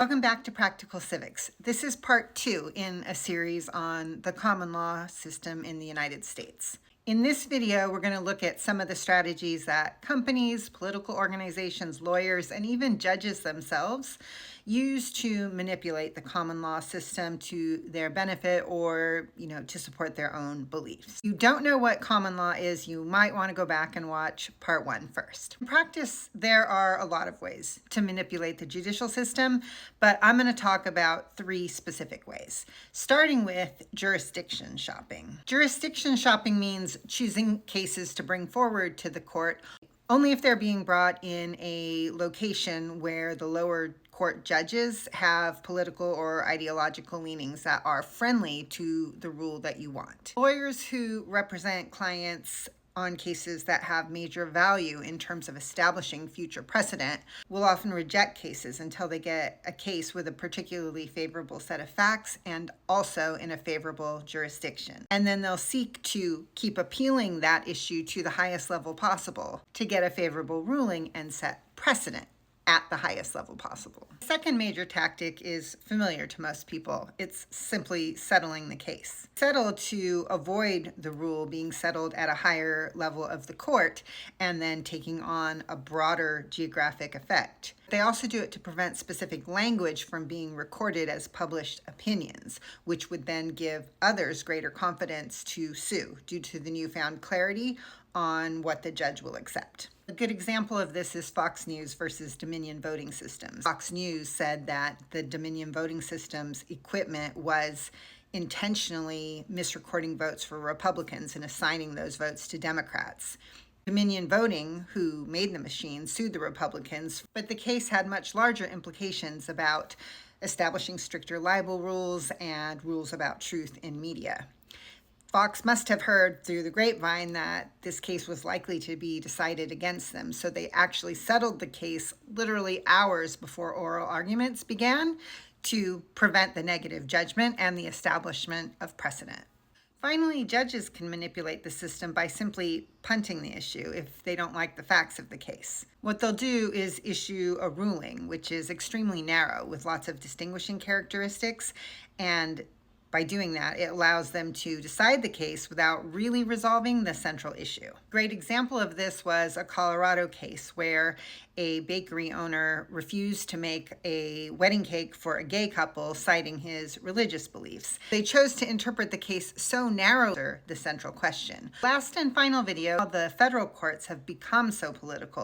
Welcome back to Practical Civics. This is part 2 in a series on the common law system in the United States. In this video, we're going to look at some of the strategies that companies, political organizations, lawyers, and even judges themselves use to manipulate the common law system to their benefit or, to support their own beliefs. If you don't know what common law is, you might want to go back and watch part 1 first. In practice, there are a lot of ways to manipulate the judicial system, but I'm going to talk about 3 specific ways, starting with jurisdiction shopping. Jurisdiction shopping means choosing cases to bring forward to the court only if they're being brought in a location where the lower court judges have political or ideological leanings that are friendly to the rule that you want. Lawyers who represent clients on cases that have major value in terms of establishing future precedent will often reject cases until they get a case with a particularly favorable set of facts and also in a favorable jurisdiction. And then they'll seek to keep appealing that issue to the highest level possible to get a favorable ruling and set precedent at the highest level possible. The second major tactic is familiar to most people. It's simply settling the case. Settle to avoid the rule being settled at a higher level of the court and then taking on a broader geographic effect. They also do it to prevent specific language from being recorded as published opinions, which would then give others greater confidence to sue due to the newfound clarity on what the judge will accept. A good example of this is Fox News versus Dominion voting systems. Fox News said that the Dominion voting system's equipment was intentionally misrecording votes for Republicans and assigning those votes to Democrats. Dominion Voting, who made the machine, sued the Republicans, but the case had much larger implications about establishing stricter libel rules and rules about truth in media. Fox must have heard through the grapevine that this case was likely to be decided against them, so they actually settled the case literally hours before oral arguments began to prevent the negative judgment and the establishment of precedent. Finally, judges can manipulate the system by simply punting the issue if they don't like the facts of the case. What they'll do is issue a ruling, which is extremely narrow with lots of distinguishing characteristics, and by doing that, it allows them to decide the case without really resolving the central issue. A great example of this was a Colorado case where a bakery owner refused to make a wedding cake for a gay couple, citing his religious beliefs. They chose to interpret the case so narrowly, the central question. Last and final video, the federal courts have become so political